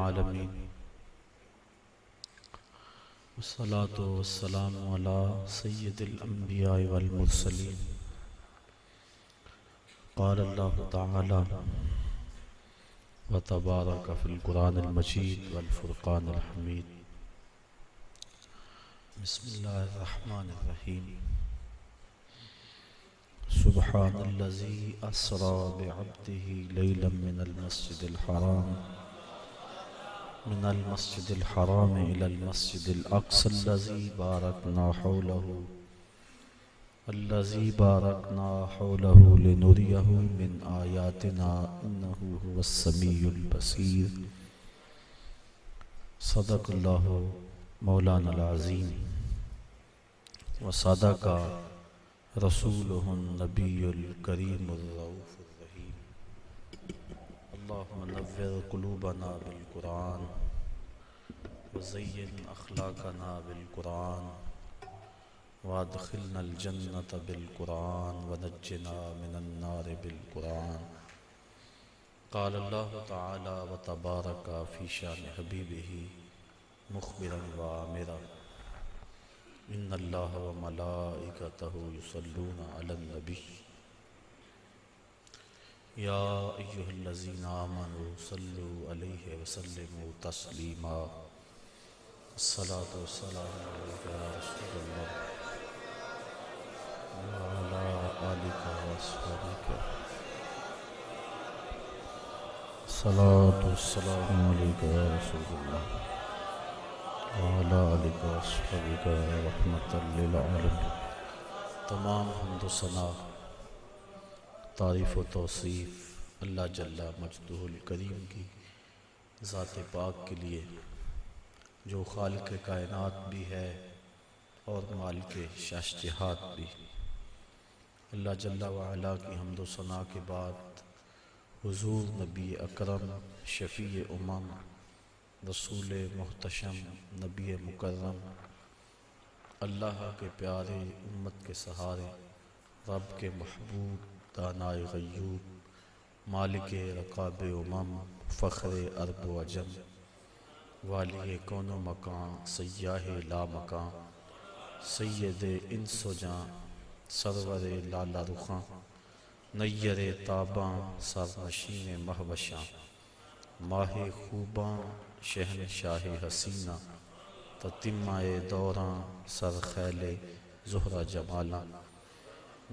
العالمين والصلاة والسلام على سيد الأنبياء والمرسلين. قال الله تعالى وتبارك في القرآن المجيد والفرقان الحميد. بسم الله الرحمن الرحيم. سبحان الذي أسرى بعبده ليلا من المسجد الحرام إلى المسجد الأقصى الذي باركنا حوله لنريه من آياتنا إنه هو السميع البصير. صدق الله مولانا العظيم وصدق رسوله النبي الكريم الرؤوف الرحيم. اللهم نور قلوبنا بالقرآن وزين أخلاقنا بالقرآن وادخلنا الجنة بالقرآن ونجنا من النار بالقرآن. قال الله تعالى وتبارك في شان حبيبه مخبرا وآمرا إن الله وملائكته يصلون على النبي يا أيها الذين آمنوا صلوا عليه وسلموا تسليما. الصلاة والسلام عليك يا رسول الله وعلى آلك وأصحابك. الصلاة والسلام عليك يا رسول الله وعلى آلك وأصحابك رحمة للعالمين. تمام حمد و ثنا، تعریف و توصیف اللہ جل مجدہ الکریم کی ذات پاک کے لیے، جو خالق کائنات بھی ہے اور مالک شش جہات بھی. اللہ جل وعلا کی حمد و ثنا کے بعد حضور نبی اکرم شفیع امم رسول محتشم نبی مکرم اللہ کے پیارے امت کے سہارے رب کے محبوب دانائے غیوب مالک رقاب امم فخر عرب و عجم والی کون و مکان سیاہ لا مکان سید انس و جاں سرور لالا رخاں نیر تاباں سرنشین مہوشاں ماہ خوباں شہنشاہ حسینہ تتمہ دوراں سر خیل زہرہ جمالاں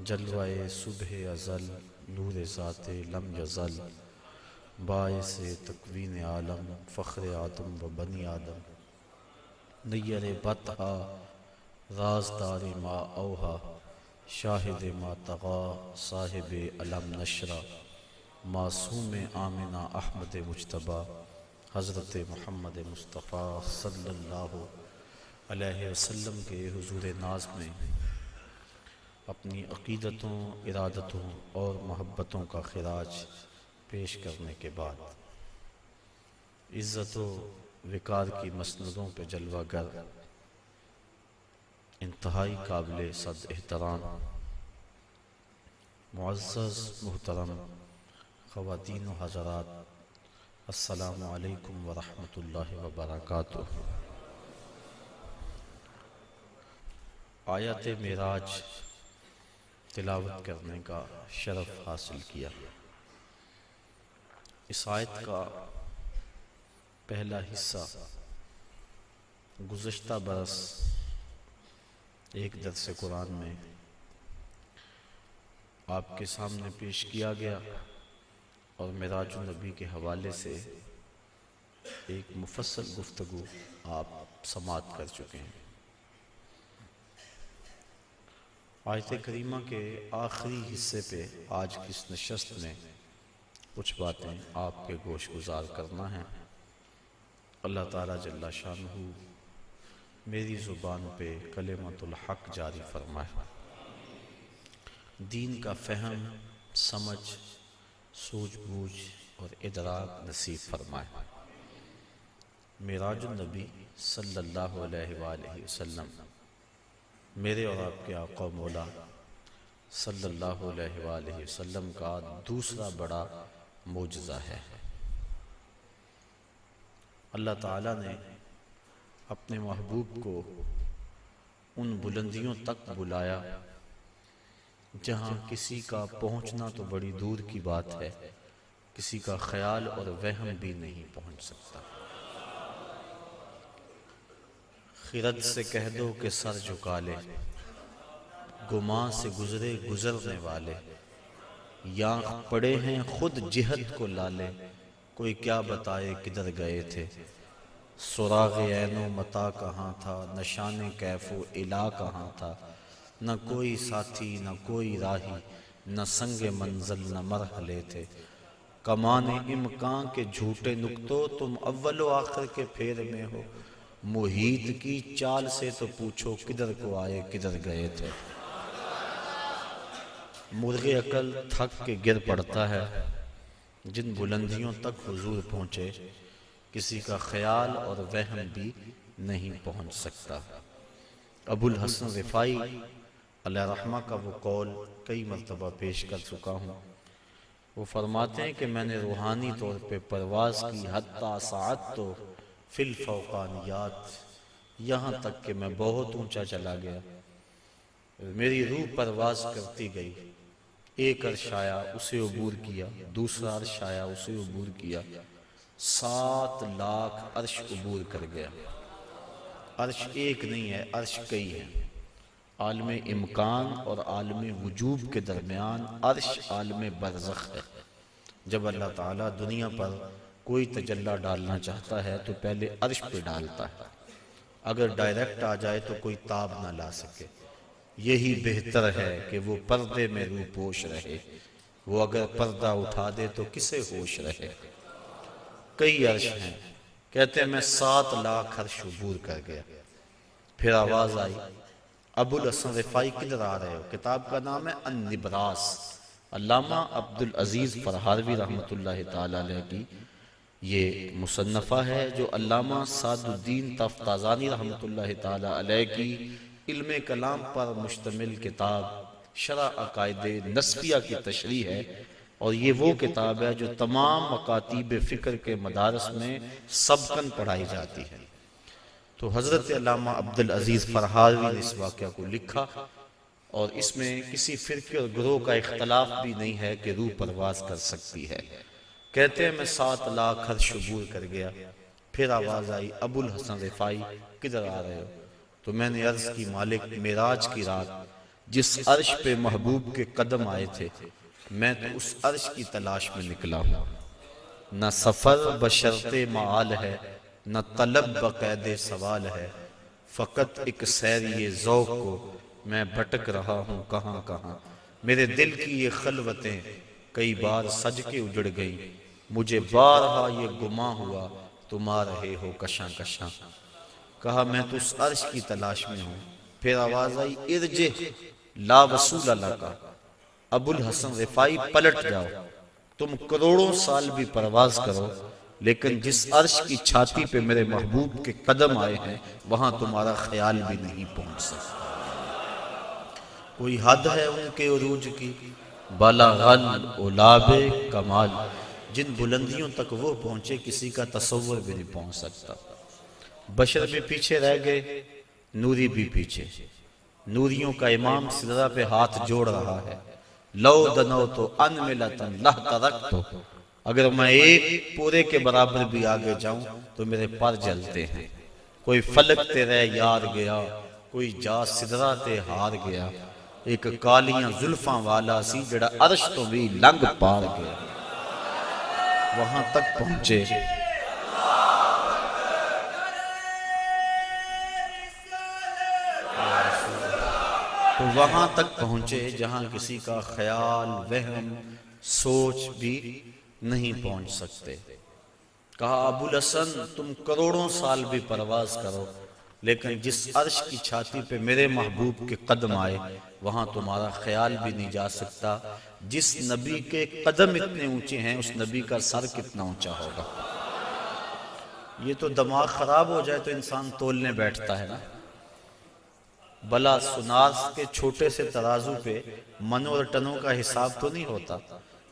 جلوہ صبح ازل نور ذات لم یزل باعث تکوین عالم فخر آدم و بنی آدم نیر بطحا رازدار ما اوہا شاہد ما تغا صاحب علم نشرہ معصوم آمنہ احمد مجتبیٰ حضرت محمد مصطفیٰ صلی اللہ علیہ وسلم کے حضور ناز میں اپنی عقیدتوں، ارادتوں اور محبتوں کا خراج پیش کرنے کے بعد عزت و وقار کی مسندوں پہ جلوہ گر انتہائی قابل صد احترام معزز محترم خواتین و حضرات، السلام علیکم ورحمۃ اللہ وبرکاتہ. آیت معراج تلاوت کرنے کا شرف حاصل کیا. اس آیت کا پہلا حصہ گزشتہ برس ایک درس قرآن میں آپ کے سامنے پیش کیا گیا اور معراج النبی کے حوالے سے ایک مفصل گفتگو آپ سماعت کر چکے ہیں. آیت کریمہ کے آخری حصے پہ آج کی اس نشست میں کچھ باتیں آپ کے گوش گزار کرنا ہے. اللہ تعالیٰ جل شانہ میری زبان پہ کلمۃ الحق جاری فرمائے، دین کا فہم، سمجھ، سوجھ بوجھ اور ادراک نصیب فرمائے. معراج النبی صلی اللہ علیہ وآلہ وسلم میرے اور آپ کے آقا و مولا صلی اللہ علیہ وآلہ وسلم کا دوسرا بڑا معجزہ ہے. اللہ تعالیٰ نے اپنے محبوب کو ان بلندیوں تک بلایا جہاں کسی کا پہنچنا تو بڑی دور کی بات ہے، کسی کا خیال اور وہم بھی نہیں پہنچ سکتا۔ خرد سے کہہ دو کہ سر جھکا لے، گمان سے گزرے گزرنے والے، یا پڑے ہیں خود جہت کو لالے، کوئی کیا بتائے کدھر گئے تھے۔ سراغ عین و متا کہاں تھا، نشان کیف و الا کہاں تھا، نہ کوئی ساتھی نہ کوئی راہی، نہ سنگ منزل نہ مرحلے تھے۔ کمان امکان کے جھوٹے نکتوں، تم اول و آخر کے پھیر میں ہو، محیط کی چال سے تو پوچھو کدھر کو آئے کدھر گئے تھے۔ مرغ عقل تھک کے گر پڑتا ہے، جن بلندیوں تک حضور پہنچے کسی کا خیال اور وہم بھی نہیں پہنچ سکتا۔ ابو الحسن رفاعی علیہ رحمہ کا وہ قول کئی مرتبہ پیش کر چکا ہوں۔ وہ فرماتے ہیں کہ میں نے روحانی طور پہ پرواز کی، حتی ساعت تو فی الفوقانیات، یہاں تک کہ میں بہت اونچا چلا گیا، میری روح پرواز کرتی گئی، ایک عرش آیا اسے عبور کیا، دوسرا عرش آیا اسے عبور کیا، 7 لاکھ عرش عبور کر گیا۔ عرش ایک نہیں ہے، عرش کئی ہیں۔ عالم امکان اور عالم وجوب کے درمیان عرش عالم برزخ ہے۔ جب اللہ تعالیٰ دنیا پر کوئی تجلی ڈالنا چاہتا ہے تو پہلے عرش پہ ڈالتا ہے، اگر ڈائریکٹ آ جائے تو کوئی تاب نہ لا سکے۔ یہی بہتر ہے کہ وہ پردے میں روح پوش رہے، وہ اگر پردہ اٹھا دے تو کسے ہوش رہے۔ کئی عرش ہیں، کہتے ہیں میں 7 لاکھ عرش عبور کر گیا۔ پھر آواز آئی، ابو الحسن رفاعی کدھر آ رہے ہو؟ کتاب کا نام ہے النبراس، علامہ عبدالعزیز فرہاروی رحمۃ اللہ تعالی علیہ کی یہ مصنفہ ہے، جو علامہ سعد الدین تفتازانی رحمۃ اللہ تعالی علیہ کی علم کلام پر مشتمل کتاب شرح عقائد نسبیہ کی تشریح ہے، اور یہ وہ کتاب ہے جو تمام مکاتیب فکر کے مدارس میں سبقاً پڑھائی جاتی ہے۔ تو حضرت علامہ عبدالعزیز فرہاروی نے اس واقعہ کو لکھا، اور اس میں کسی فرقے اور گروہ کا اختلاف بھی نہیں ہے کہ روح پرواز کر سکتی ہے۔ کہتے ہیں میں 7 لاکھ عرش عبور کر گیا۔ پھر آواز آئی، ابو الحسن رفاعی کدھر آ رہے ہو؟ تو میں نے عرض کی مالک، معراج کی رات جس عرش پہ محبوب کے قدم آئے تھے، میں تو اس عرش کی تلاش میں نکلا ہوں۔ نہ سفر بشرط معال ہے، نہ طلب بقید سوال ہے، فقط ایک سیری ذوق کو میں بھٹک رہا ہوں کہاں کہاں۔ میرے دل کی یہ خلوتیں کئی بار سج کے اجڑ گئیں، مجھے بارہا یہ گماں ہوا تم آ رہے ہو کشاں کشاں۔ کہا میں تو اس عرش کی تلاش میں ہوں۔ پھر آواز آئی، ارجع لا وصول لکا، ابو الحسن رفاعی پلٹ جاؤ، تم کروڑوں سال بھی پرواز کرو، لیکن جس عرش کی چھاتی پہ میرے محبوب کے قدم آئے ہیں وہاں تمہارا خیال بھی نہیں پہنچ سکتا۔ کوئی حد ہے ان کے عروج کی، بلغ العلاب کمال، جن بلندیوں تک وہ پہنچے کسی کا تصور بھی نہیں پہنچ سکتا۔ بشر بھی پیچھے رہ گئے، نوری بھی پیچھے۔ نوریوں کا امام سدرہ پہ ہاتھ جوڑ رہا ہے، لو دنو تو ان ملتن لہ ترکتو، اگر میں ایک پورے کے برابر بھی آگے جاؤں تو میرے پر جلتے ہیں۔ کوئی فلک تیرے یار گیا، کوئی جا سدرہ تے ہار گیا، ایک کالیاں زلفاں والا سی جڑا عرش تو بھی لنگ پار گیا۔ وہاں تک پہنچے تو وہاں تک پہنچے جہاں کسی کا خیال، وہم، سوچ بھی نہیں پہنچ سکتے۔ کہا ابو الحسن تم کروڑوں سال بھی پرواز کرو، لیکن جس عرش کی چھاتی پہ میرے محبوب کے قدم آئے وہاں تمہارا خیال بھی نہیں جا سکتا۔ جس نبی کے قدم اتنے اونچے ہیں اس نبی کا سر کتنا اونچا ہوگا۔ یہ تو دماغ خراب ہو جائے تو انسان تولنے بیٹھتا ہے نا۔ بلا سناس کے چھوٹے سے ترازو پہ منوں اور ٹنوں کا حساب تو نہیں ہوتا،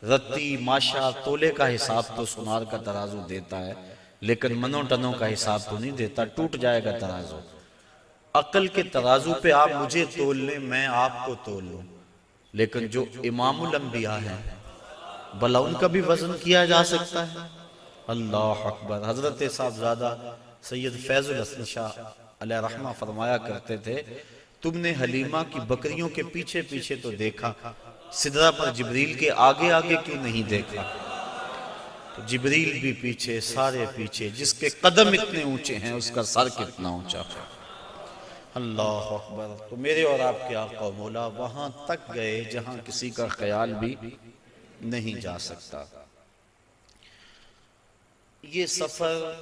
رتی ماشا تولے کا حساب تو سنار کا ترازو دیتا ہے۔ لیکن منوں ٹنوں کا حساب تو نہیں دیتا، ٹوٹ جائے گا ترازو۔ عقل کے ترازو پہ آپ مجھے تول لیں، میں آپ کو تول لوں، لیکن جو امام الانبیاء ہیں بھلا ان کا بھی وزن کیا جا سکتا ہے؟ اللہ اکبر۔ حضرت صاحبزادہ سید فیض الحسن شاہ علیہ رحمہ فرمایا کرتے تھے، تم نے حلیمہ کی بکریوں کے پیچھے پیچھے تو دیکھا، سدرہ پر جبریل کے آگے آگے کیوں نہیں دیکھا؟ تو جبریل بھی پیچھے، سارے پیچھے، جس کے قدم اتنے اونچے ہیں اس کا سر کتنا اونچا۔ اللہ اکبر۔ تو میرے اور آپ کے آقا و مولا وہاں تک گئے جہاں کسی کا خیال بھی نہیں جا سکتا۔ یہ سفر،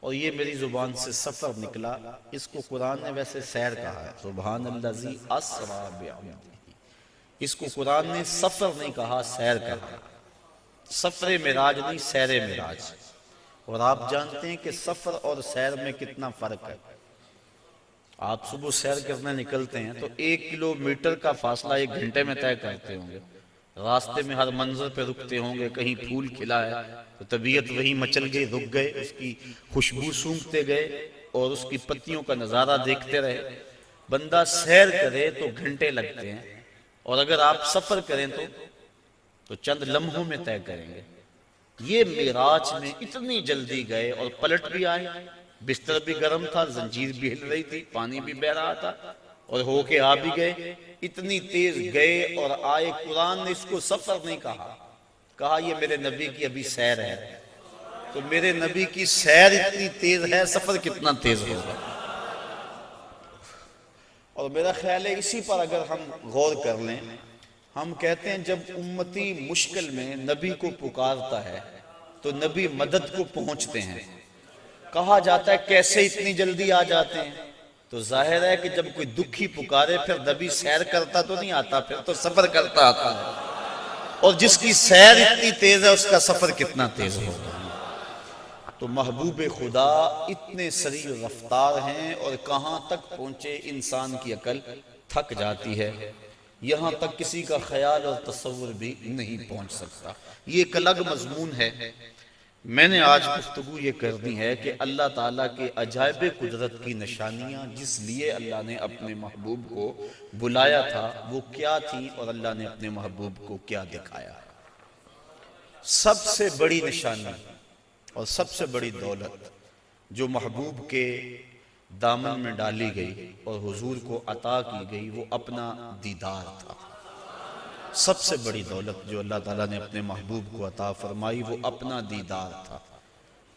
اور یہ میری زبان سے سفر نکلا، اس کو قرآن نے ویسے سیر کہا ہے، سبحان الذی اسریٰ بعبدہ۔ اس کو قرآن نے سفر نہیں کہا، سیر کہا۔ سفر معراج نہیں، سیر معراج۔ اور آپ جانتے ہیں کہ سفر اور سیر میں کتنا فرق ہے۔ آپ صبح سیر کرنے نکلتے ہیں تو 1 کلومیٹر کا فاصلہ 1 گھنٹے میں طے کرتے ہوں گے، راستے میں ہر منظر پہ رکتے ہوں گے، کہیں پھول کھلا ہے تو طبیعت وہیں مچل گئی، رک گئے، اس کی خوشبو سونگھتے گئے اور اس کی پتیوں کا نظارہ دیکھتے رہے۔ بندہ سیر کرے تو گھنٹے لگتے ہیں، اور اگر آپ سفر کریں تو چند لمحوں میں طے کریں گے۔ یہ معراج میں اتنی جلدی گئے اور پلٹ بھی آئے، بستر بھی گرم تھا، زنجیر بھی ہل رہی تھی، پانی بھی بہہ رہا تھا، اور ہو کے آ بھی گئے۔ اتنی تیز گئے اور آئے، قرآن نے اس کو سفر نہیں کہا، کہا یہ میرے نبی کی ابھی سیر ہے۔ تو میرے نبی کی سیر اتنی تیز ہے، سفر کتنا تیز ہوگا۔ اور میرا خیال ہے اسی پر اگر ہم غور کر لیں، ہم کہتے ہیں جب امتی مشکل میں نبی کو پکارتا ہے تو نبی مدد کو پہنچتے ہیں۔ کہا جاتا ہے کیسے اتنی جلدی آ جاتے ہیں؟ تو ظاہر ہے کہ جب کوئی دکھی پکارے پھر نبی سیر کرتا تو نہیں آتا، پھر تو سفر کرتا آتا ہے۔ اور جس کی سیر اتنی تیز ہے اس کا سفر کتنا تیز ہوگا۔ تو محبوب خدا اتنے سریع رفتار ہیں، اور کہاں تک پہنچے انسان کی عقل تھک جاتی ہے، یہاں تک کسی کا خیال اور تصور بھی نہیں پہنچ سکتا۔ یہ ایک الگ مضمون ہے۔ میں نے آج گفتگو یہ کرنی ہے کہ اللہ تعالیٰ کے عجائب قدرت کی نشانیاں جس لیے اللہ نے اپنے محبوب کو بلایا تھا وہ کیا تھی، اور اللہ نے اپنے محبوب کو کیا دکھایا۔ سب سے بڑی نشانی اور سب سے بڑی دولت جو محبوب کے دامن میں ڈالی گئی اور حضور کو عطا کی گئی وہ اپنا دیدار تھا۔ سب سے بڑی دولت جو اللہ تعالیٰ نے اپنے محبوب کو عطا فرمائی وہ اپنا دیدار تھا۔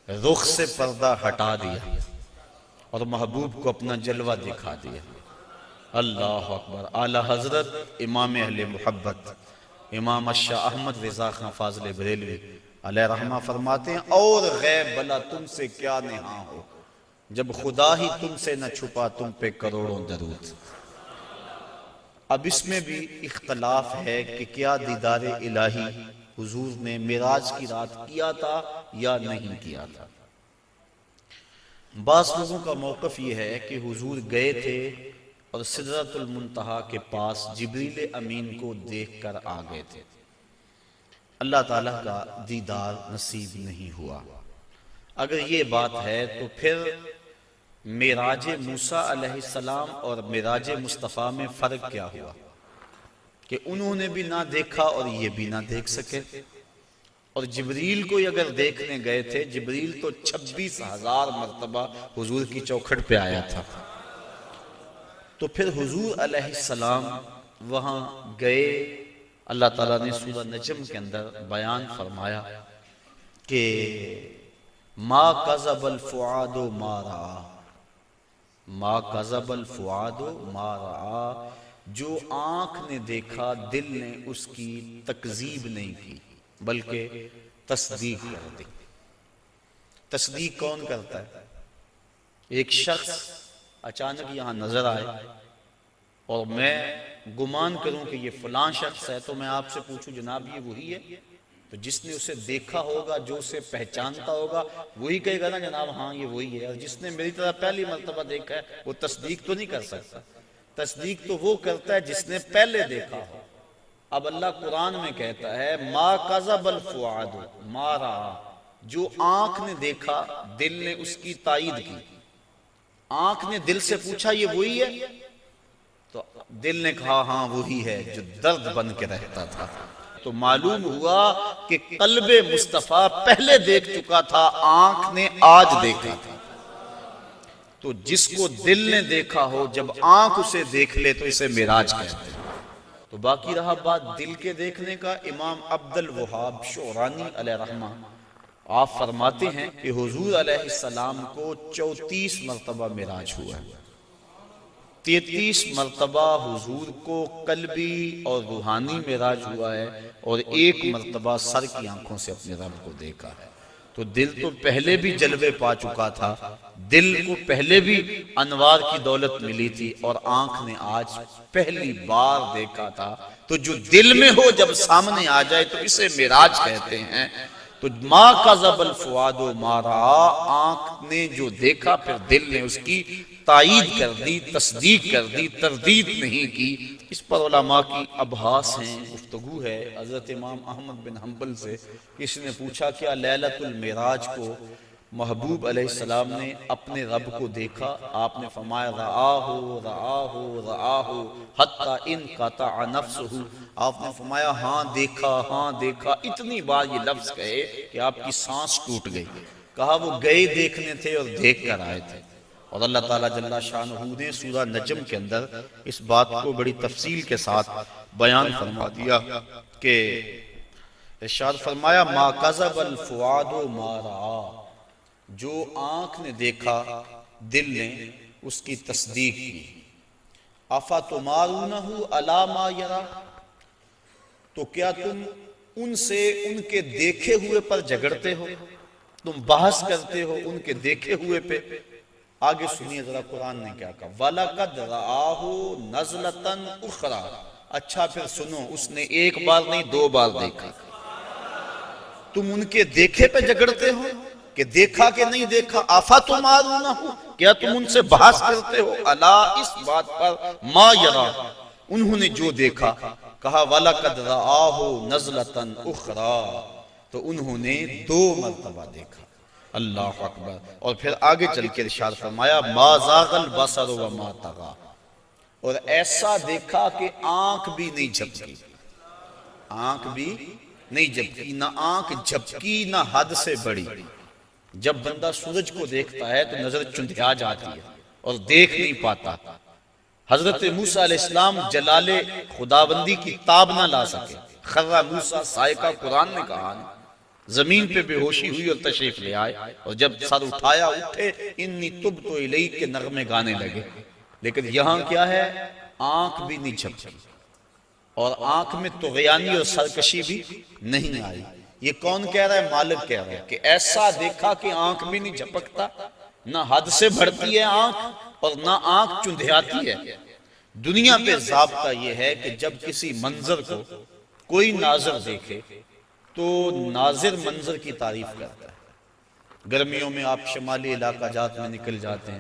رخ سے پردہ ہٹا دیا اور محبوب کو اپنا جلوہ دکھا دیا۔ اللہ اکبر۔ اعلی حضرت امام اہل محبت امام الشاہ احمد رضا خان فاضل بریلوی علیہ رحمہ فرماتے ہیں، اور غیب بلا تم سے کیا نہاں ہو، جب خدا ہی تم سے نہ چھپا تم پہ کروڑوں درود۔ اب اس میں بھی اختلاف ہے کہ کیا دیدار الہی حضور نے معراج کی رات کیا تھا یا نہیں کیا تھا۔ بعض لوگوں کا موقف یہ ہے کہ حضور گئے تھے اور سدرۃ المنتہا کے پاس جبریل امین کو دیکھ کر آ گئے تھے، اللہ تعالیٰ کا دیدار نصیب نہیں ہوا۔ اگر یہ بات ہے تو پھر معراج موسیٰ علیہ السلام اور معراج مصطفیٰ میں فرق کیا ہوا کہ انہوں نے بھی نہ دیکھا اور یہ بھی نہ دیکھ سکے؟ اور جبریل کو اگر دیکھنے گئے تھے، جبریل تو 26,000 مرتبہ حضور کی چوکھٹ پہ آیا تھا، تو پھر حضور علیہ السلام وہاں گئے۔ اللہ تعالیٰ نے سورہ نجم کے اندر بیان فرمایا کہ ما کذب الفؤاد ما رأى، ما کذب الفؤاد ما رأى، جو آنکھ نے دیکھا دل نے اس کی تکذیب نہیں کی بلکہ تصدیق کر دی۔ تصدیق کون کرتا ہے؟ ایک شخص اچانک یہاں نظر آئے اور میں گمان کروں کہ یہ فلاں شخص ہے، تو میں آپ سے پوچھوں جناب یہ وہی ہے؟ تو جس نے اسے دیکھا ہوگا، جو اسے پہچانتا ہوگا، وہی کہے گا نا جناب ہاں یہ وہی ہے۔ اور جس نے میری طرح پہلی مرتبہ دیکھا ہے وہ تصدیق تو نہیں کر سکتا۔ تصدیق تو وہ کرتا ہے جس نے پہلے دیکھا ہو۔ اب اللہ قرآن میں کہتا ہے ما کذب الفؤاد ما رأى، جو آنکھ نے دیکھا دل نے اس کی تائید کی. آنکھ نے دل سے پوچھا یہ وہی ہے؟ تو دل نے کہا ہاں وہی ہے جو درد بن کے رہتا تھا. تو معلوم ہوا کہ قلب مصطفیٰ پہلے دیکھ چکا تھا، آنکھ نے آج دیکھا تھا. تو جس کو دل نے دیکھا ہو جب آنکھ اسے دیکھ لے تو اسے معراج کہتے ہیں. تو باقی رہا بات دل کے دیکھنے کا. امام عبد الوہاب شعرانی علیہ رحمہ آپ فرماتے ہیں کہ حضور علیہ السلام کو 34 مرتبہ معراج ہوا ہے. 33 مرتبہ حضور کو قلبی اور روحانی معراج ہوا ہے اور 1 مرتبہ سر کی آنکھوں سے اپنے رب کو دیکھا ہے. تو دل تو پہلے بھی جلوے پا چکا تھا، دل کو پہلے بھی انوار کی دولت ملی تھی، اور آنکھ نے آج پہلی بار دیکھا تھا. تو جو دل میں ہو جب سامنے آ جائے تو اسے معراج کہتے ہیں. تو ما کذب الفؤاد ما رأى، آنکھ نے جو دیکھا پھر دل نے اس کی تائید کر دی، تصدیق کر دی، تردید نہیں کی. اس پر علماء کی ابحاث ہیں، گفتگو ہے. حضرت امام احمد بن حنبل سے کسی نے پوچھا کیا لیلۃ المعراج کو محبوب علیہ السلام نے اپنے رب کو دیکھا؟ آپ نے فرمایا رآہ رآہ رآہ حتی انقطع نفسہ. آپ نے فرمایا ہاں دیکھا ہاں دیکھا. اتنی بار یہ لفظ کہے کہ آپ کی سانس ٹوٹ گئی. کہا وہ گئے دیکھنے تھے اور دیکھ کر آئے تھے. اور اللہ تعالیٰ جل شانہ نے سورہ نجم کے اندر اس بات کو بڑی تفصیل کے ساتھ بیان فرما دیا کہ ارشاد فرمایا ما کذب الفؤاد ما رأى، جو آنکھ نے دیکھا دل نے اس کی تصدیق کی. افتمارونہ علی ما یری، تو کیا تم ان سے ان کے دیکھے ہوئے پر جھگڑتے ہو، تم بحث کرتے ہو ان کے دیکھے ہوئے پہ. آگے سنیے ذرا قرآن نے کیا کہا. وَلَقَدْ رَآهُ نَزْلَةً أُخْرَى، اچھا پھر سنو اس نے 1 بار نہیں 2 بار دیکھا. تم ان کے دیکھے پہ جھگڑتے ہو کہ دیکھا کہ نہیں دیکھا. اَفَتُمَارُونَهُ، کیا تم ان سے بحث کرتے ہو. الا، اس بات پر ما یرا، انہوں نے جو دیکھا. کہا وَلَقَدْ رَآهُ نَزْلَةً أُخْرَى، تو انہوں نے 2 مرتبہ دیکھا. اللہ اکبر. اور پھر آگے چل کے ارشاد فرمایا ما زاغ البصر وما طغى، اور ایسا دیکھا کہ آنکھ بھی نہیں جھپکی. آنکھ بھی نہیں جھپکی، نہ آنکھ جھپکی نہ حد سے بڑی. جب بندہ سورج کو دیکھتا ہے تو نظر چندھیا جاتی ہے اور دیکھ نہیں پاتا. حضرت موسیٰ علیہ السلام جلال خداوندی کی تاب نہ لا سکے. خرّ موسیٰ صاعقہ، قرآن نے کہا زمین پہ بے ہوشی ہوئی اور تشریف لے آئے، اور جب سر اٹھایا اٹھے انی تبت الیک کے نغمے گانے لگے. لیکن یہاں کیا ہے، آنکھ بھی نہیں جھپکی اور آنکھ میں طغیانی اور سرکشی بھی نہیں آئی. یہ کون کہہ رہا ہے؟ مالک کہہ رہا ہے کہ ایسا دیکھا کہ آنکھ بھی نہیں جھپکتا، نہ حد سے بڑھتی ہے آنکھ اور نہ آنکھ چندھیاتی ہے. دنیا پہ ضابطہ یہ ہے کہ جب کسی منظر کو کوئی ناظر دیکھے تو ناظر منظر کی تعریف کرتا ہے. گرمیوں میں آپ شمالی علاقہ جات میں نکل جاتے ہیں،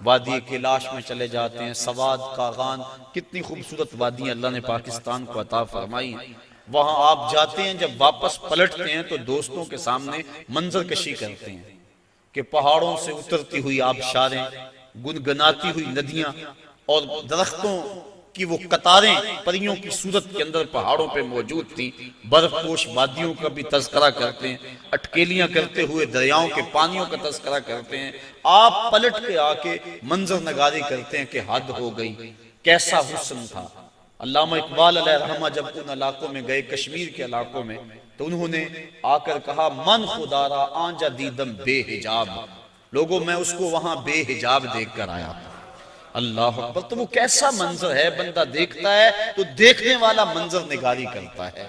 وادی کیلاش میں چلے جاتے ہیں، سواد کاغان، کتنی خوبصورت وادیاں اللہ نے پاکستان کو عطا فرمائی ہیں. وہاں آپ جاتے ہیں، جب واپس پلٹتے ہیں تو دوستوں کے سامنے منظر کشی کرتے ہیں کہ پہاڑوں سے اترتی ہوئی آبشاریں، گنگناتی ہوئی ندیاں اور درختوں کی وہ قطاریں پریوں کی صورت کے اندر پہاڑوں پہ موجود تھیں. برف پوش وادیوں کا بھی تذکرہ کرتے ہیں، اٹکیلیاں کرتے ہوئے دریاؤں کے پانیوں کا تذکرہ کرتے ہیں. آپ پلٹ کے آ کے منظر نگاری کرتے ہیں کہ حد ہو گئی، کیسا حسن تھا. علامہ اقبال علیہ رحمہ جب ان علاقوں میں گئے، کشمیر کے علاقوں میں، تو انہوں نے آ کر کہا من خدا را آنجا دیدم بے حجاب، لوگوں میں اس کو وہاں بے حجاب دیکھ کر آیا. اللہ اکبر. تو وہ کیسا منظر ہے، بندہ دیکھتا ہے تو دیکھنے والا منظر نگاری کرتا ہے.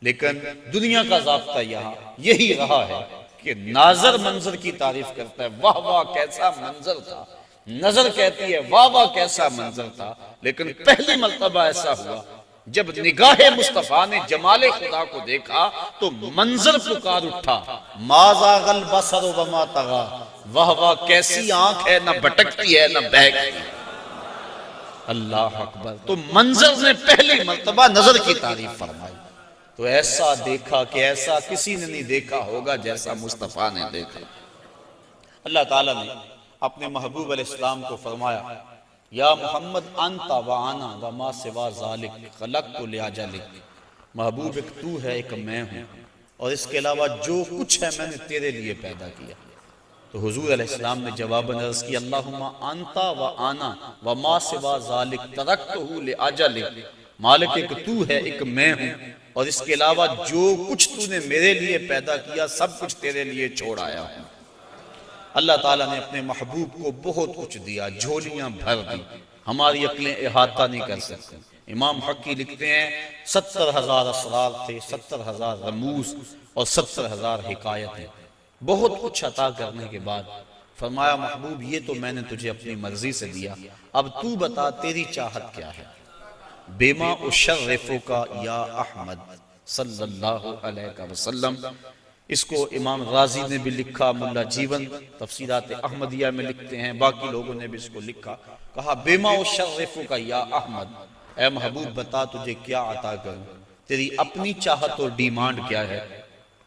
لیکن دنیا کا ضابطہ یہاں یہی رہا ہے کہ ناظر منظر کی تعریف کرتا ہے، واہ واہ کیسا منظر تھا. نظر کہتی ہے واہ واہ کیسا منظر تھا. لیکن پہلی مرتبہ ایسا ہوا جب نگاہ مصطفیٰ نے جمال خدا کو دیکھا تو منظر پکار اٹھا ما زاغ البصر وما طغى، واہ واہ کیسی آنکھ ہے، نہ بھٹکتی ہے نہ بہکتی. اللہ اکبر. تو منظر نے پہلی مرتبہ نظر کی تعریف فرمائی. تو ایسا دیکھا کہ ایسا کسی نے نہیں دیکھا ہوگا جیسا مصطفیٰ نے دیکھا۔ اللہ تعالیٰ نے اپنے محبوب علیہ السلام کو فرمایا یا محمد انت و انا و ما سوا ذالک خلقت لاجلک، محبوب ایک تو ہے ایک میں ہوں، اور اس کے علاوہ جو کچھ ہے میں نے تیرے لیے پیدا کیا۔ تو حضور علیہ السلام نے جواباً عرض کیا اللہم انت و انا و ما سوا ذالک ترکتہ لاجلک، مالک ایک تو ہے ایک میں ہوں، اور اس کے علاوہ جو کچھ تو نے میرے لیے پیدا کیا سب کچھ تیرے لیے چھوڑ آیا ہوں۔ اللہ تعالیٰ نے اپنے محبوب کو بہت کچھ دیا، جھولیاں بھر دی، ہماری عقلیں احاطہ نہیں کر سکتی۔ امام حقی لکھتے ہیں 70,000 اسرار تھے، 70,000 رموز اور 70,000 حکایتیں، بہت کچھ عطا کرنے کے بعد فرمایا محبوب یہ تو میں نے تجھے اپنی مرضی سے دیا، اب تو بتا تیری چاہت کیا ہے۔ بیما اشرفک یا احمد صلی اللہ علیہ وسلم، اس کو امام غازی نے بھی لکھا، ملا جیون تفسیرات احمدیہ میں لکھتے ہیں، باقی لوگوں نے بھی اس کو لکھا، کہا بیما اشرفک یا احمد، اے محبوب بتا تجھے کیا عطا کروں، تیری اپنی چاہت اور ڈیمانڈ کیا ہے۔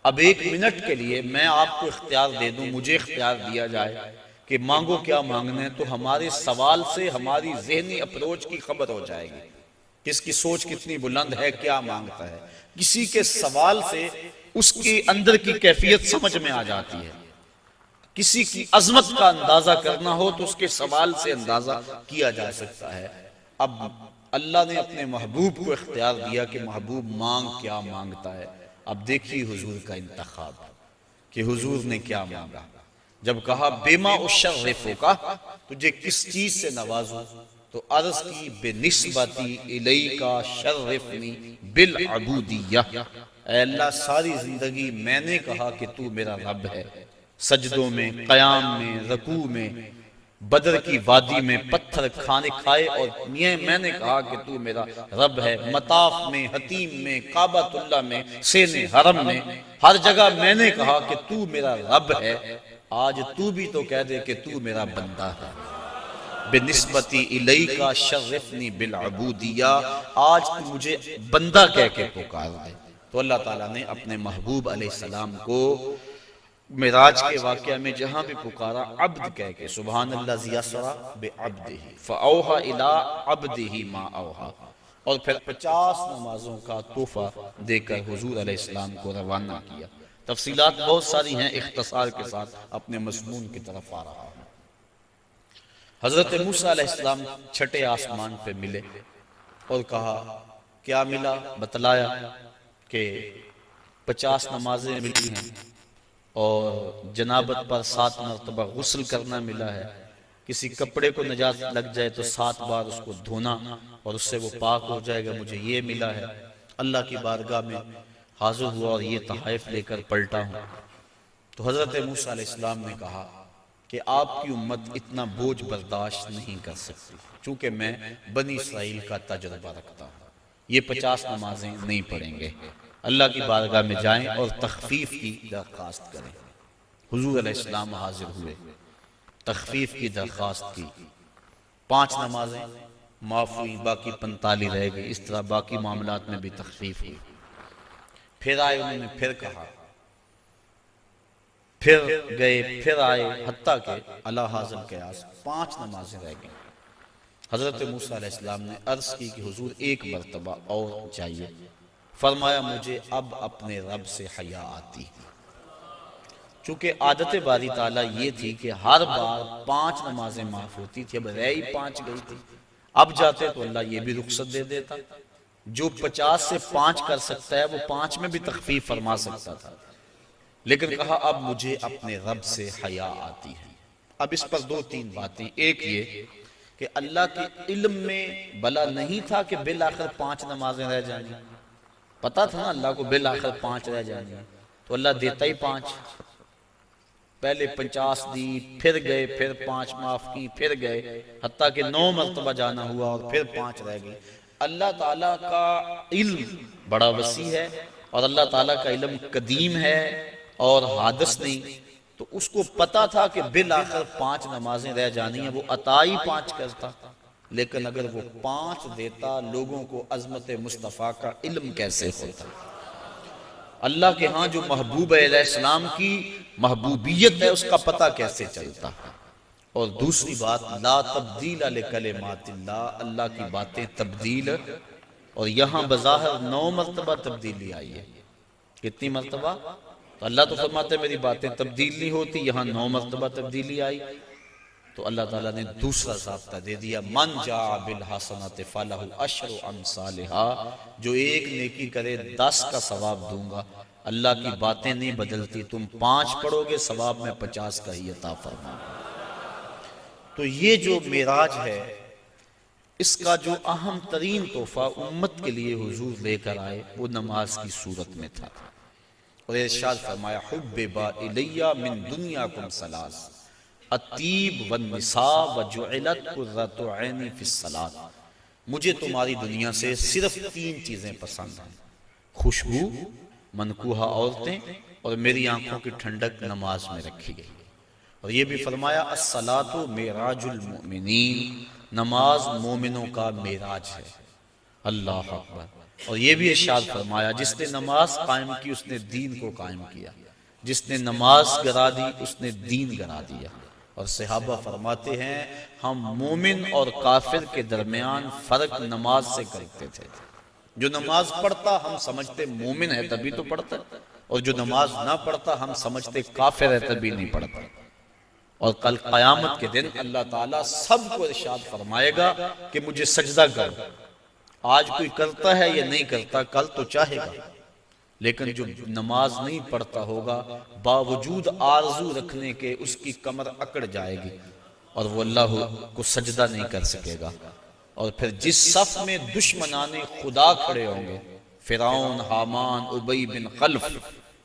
اب ایک منٹ کے لیے میں آپ کو اختیار دے دوں، مجھے اختیار دیا جائے کہ مانگو کیا مانگنا ہے، تو ہمارے سوال سے ہماری ذہنی اپروچ کی خبر ہو جائے گی، کس کی سوچ کتنی بلند ہے، کیا مانگتا ہے۔ کسی کے سوال سے اس کے اندر کی کیفیت سمجھ میں آ جاتی ہے، کسی کی عظمت کا اندازہ کرنا ہو تو اس کے سوال سے اندازہ کیا جا سکتا ہے۔ اب اللہ نے اپنے محبوب کو اختیار دیا کہ محبوب مانگ کیا مانگتا ہے۔ اب دیکھیے حضور کا انتخاب کہ حضور نے کیا مانگا۔ جب کہا بیما اشرفک، تجھے کس چیز سے نوازوں، تو عرض کی بنسبتی الیک شرفنی بالعبودیہ، اے اللہ ساری زندگی میں نے کہا کہ تو میرا رب ہے، سجدوں میں، قیام میں، رکوع میں، بدر کی وادی میں پتھر کھانے کھائے، اور میں نے کہا کہ تو میرا رب ہے، مطاف میں، حتیم میں، کعبۃ اللہ میں، سین حرم میں، ہر جگہ میں نے کہا کہ تو میرا رب ہے۔ آج تو بھی تو کہہ دے کہ تو میرا بندہ ہے، بنسبتی الیک شرفنی بالعبودیہ، آج تو مجھے بندہ کہہ کے پکار دے۔ تو اللہ تعالیٰ نے اپنے محبوب علیہ السلام کو معراج کے واقعہ میں جہاں بھی پکارا عبد کہہ کے، سبحان الذی اسری بعبدہ فاوحی الی عبدہ ما اوحی، اور پھر 50 نمازوں کا تحفہ دے کر حضور علیہ السلام کو روانہ کیا۔ تفصیلات بہت ساری ہیں، اختصار کے ساتھ اپنے مضمون کی طرف آ رہا ہوں۔ حضرت موسیٰ علیہ السلام چھٹے آسمان پہ ملے اور کہا کیا ملا، بتلایا کہ 50 نمازیں ملی ہیں، اور جنابت پر 7 مرتبہ غسل کرنا ملا ہے، کسی کپڑے کو نجاست لگ جائے تو 7 بار اس کو دھونا اور اس سے وہ پاک ہو جائے گا، مجھے یہ ملا ہے۔ اللہ کی بارگاہ میں حاضر ہوا اور یہ تحائف لے کر پلٹا ہوں۔ تو حضرت موسیٰ علیہ السلام نے کہا کہ آپ کی امت اتنا بوجھ برداشت نہیں کر سکتی، چونکہ میں بنی اسرائیل کا تجربہ رکھتا ہوں، یہ 50 نمازیں نہیں پڑھیں گے۔ اللہ کی بارگاہ میں جائیں اور تخفیف کی درخواست کریں۔ حضور علیہ السلام حاضر ہوئے، تخفیف کی درخواست کی، 5 نمازیں معاف ہوئی، باقی 45 رہ گئی، اس طرح باقی معاملات میں بھی تخفیف ہوئی۔ پھر آئے، انہوں نے پھر کہا، پھر گئے، پھر آئے، حتیٰ کہ علی حاضر قیاس 5 نمازیں رہ گئیں۔ حضرت موسیٰ علیہ السلام نے عرض کی کہ حضور ایک مرتبہ اور جائیے۔ فرمایا مجھے اب اپنے رب سے حیا آتی، چونکہ عادت باری تعالیٰ یہ تھی کہ ہر بار 5 نمازیں معاف ہوتی تھی، اب رہ ہی 5 گئی تھی، اب جاتے تو اللہ یہ بھی رخصت دے دیتا، جو 50 سے 5 کر سکتا ہے وہ 5 میں بھی تخفیف فرما سکتا تھا، لیکن کہا اب مجھے اپنے رب سے حیا آتی ہے۔ اب اس پر 2-3 باتیں، ایک یہ کہ اللہ کے علم میں بلا نہیں تھا کہ بالآخر 5 نمازیں رہ جائیں، پتا تھا نا اللہ کو بالآخر 5 رہ جائیں، تو اللہ دیتا ہی 5، پہلے 50 دی، پھر گئے، پھر 5 معاف کی، پھر گئے، حتیٰ کہ 9 مرتبہ جانا ہوا اور پھر 5 رہ گئی۔ اللہ تعالیٰ کا علم بڑا وسیع ہے، اور اللہ تعالیٰ کا علم قدیم ہے اور حادث نہیں، تو اس کو پتا تھا کہ بالآخر 5 نمازیں رہ جانی ہیں، وہ عطا ہی 5 کرتا، لیکن اگر وہ 5 دیتا لوگوں کو عظمت مصطفیٰ کا علم کیسے ہوتا۔ اللہ کے ہاں جو محبوب علیہ السلام کی محبوبیت ہے اس کا پتہ کیسے چلتا؟ اور دوسری بات، لا تبدیل لکلمات اللہ، اللہ کی باتیں تبدیل، اور یہاں بظاہر 9 مرتبہ تبدیلی آئی ہے۔ کتنی مرتبہ؟ تو اللہ تو فرماتے ہیں میری باتیں تبدیل نہیں ہوتی، یہاں 9 مرتبہ تبدیلی آئی۔ تو اللہ تعالیٰ نے دوسرا ضابطہ دے دیا، من جاء بالحسنۃ فلہ عشر امثالھا، جو ایک نیکی کرے 10 کا ثواب دوں گا۔ اللہ کی باتیں نہیں بدلتی، تم 5 پڑھو گے ثواب میں 50 کا ہی عطا فرماؤں گا۔ تو یہ جو معراج ہے اس کا جو اہم ترین تحفہ امت کے لیے حضور لے کر آئے وہ نماز کی صورت میں تھا، اور ارشاد فرمایا حبب الی من دنیاکم ثلاث الطیب والنساء وجعلت قرۃ عینی فی الصلاۃ، مجھے تمہاری دنیا سے صرف 3 چیزیں پسند ہیں، خوشبو، منکوحہ عورتیں، اور میری آنکھوں کی ٹھنڈک نماز میں رکھی گئی۔ اور یہ بھی فرمایا الصلاۃ معراج المؤمنین، نماز مومنوں کا معراج ہے۔ اللہ اکبر۔ اور یہ بھی ارشاد فرمایا جس نے نماز قائم کی اس نے دین کو قائم کیا، جس نے نماز گرا دی اس نے دین گرا دیا۔ اور صحابہ فرماتے ہیں ہم مومن اور کافر کے درمیان فرق نماز سے کرتے تھے، جو نماز پڑھتا ہم سمجھتے مومن ہے تبھی تو پڑھتا، اور جو نماز نہ پڑھتا ہم سمجھتے کافر ہے تبھی نہیں پڑھتا۔ اور کل قیامت کے دن اللہ تعالیٰ سب کو ارشاد فرمائے گا کہ مجھے سجدہ کرو۔ آج کوئی کرتا ہے یا نہیں کرتا، کل تو چاہے گا، لیکن جو نماز نہیں پڑھتا ہوگا باوجود آرزو رکھنے کے اس کی کمر اکڑ جائے گی اور وہ اللہ کو سجدہ نہیں کر سکے گا۔ اور پھر جس صف میں دشمنان خدا کھڑے ہوں گے، فرعون، حامان، ابی بن خلف،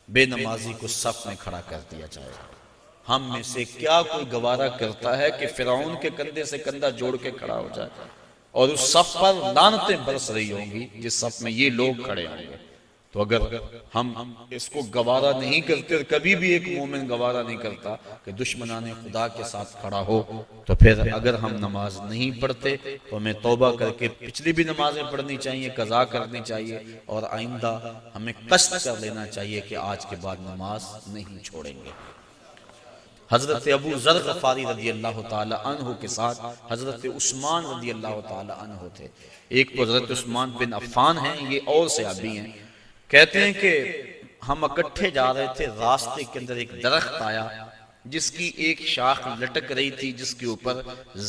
بے نمازی کو صف میں کھڑا کر دیا جائے گا۔ ہم میں سے کیا کوئی گوارا کرتا ہے کہ فرعون کے کندھے سے کندھا جوڑ کے کھڑا ہو جائے اور اس صف پر لعنتیں برس رہی ہوں گی جس صف میں یہ لوگ کھڑے ہوں گے؟ تو اگر ہم اس کو گوارا نہیں کرتے، کبھی بھی ایک مومن گوارا نہیں کرتا کہ دشمنان خدا کے ساتھ کھڑا ہو، تو پھر اگر ہم نماز نہیں پڑھتے تو ہمیں توبہ کر کے پچھلی بھی نمازیں پڑھنی چاہیے، قضا کرنی چاہیے، اور آئندہ ہمیں قصد کر لینا چاہیے کہ آج کے بعد نماز نہیں چھوڑیں گے۔ حضرت ابو ذر غفاری رضی اللہ تعالی عنہ کے ساتھ حضرت عثمان رضی اللہ تعالی عنہ تھے۔ ایک تو حضرت عثمان بن عفان ہیں، یہ اور صحابی ہیں۔ کہتے ہیں کہ ہم اکٹھے جا رہے تھے، راستے کے اندر ایک درخت آیا جس کی ایک شاخ لٹک رہی تھی جس کے اوپر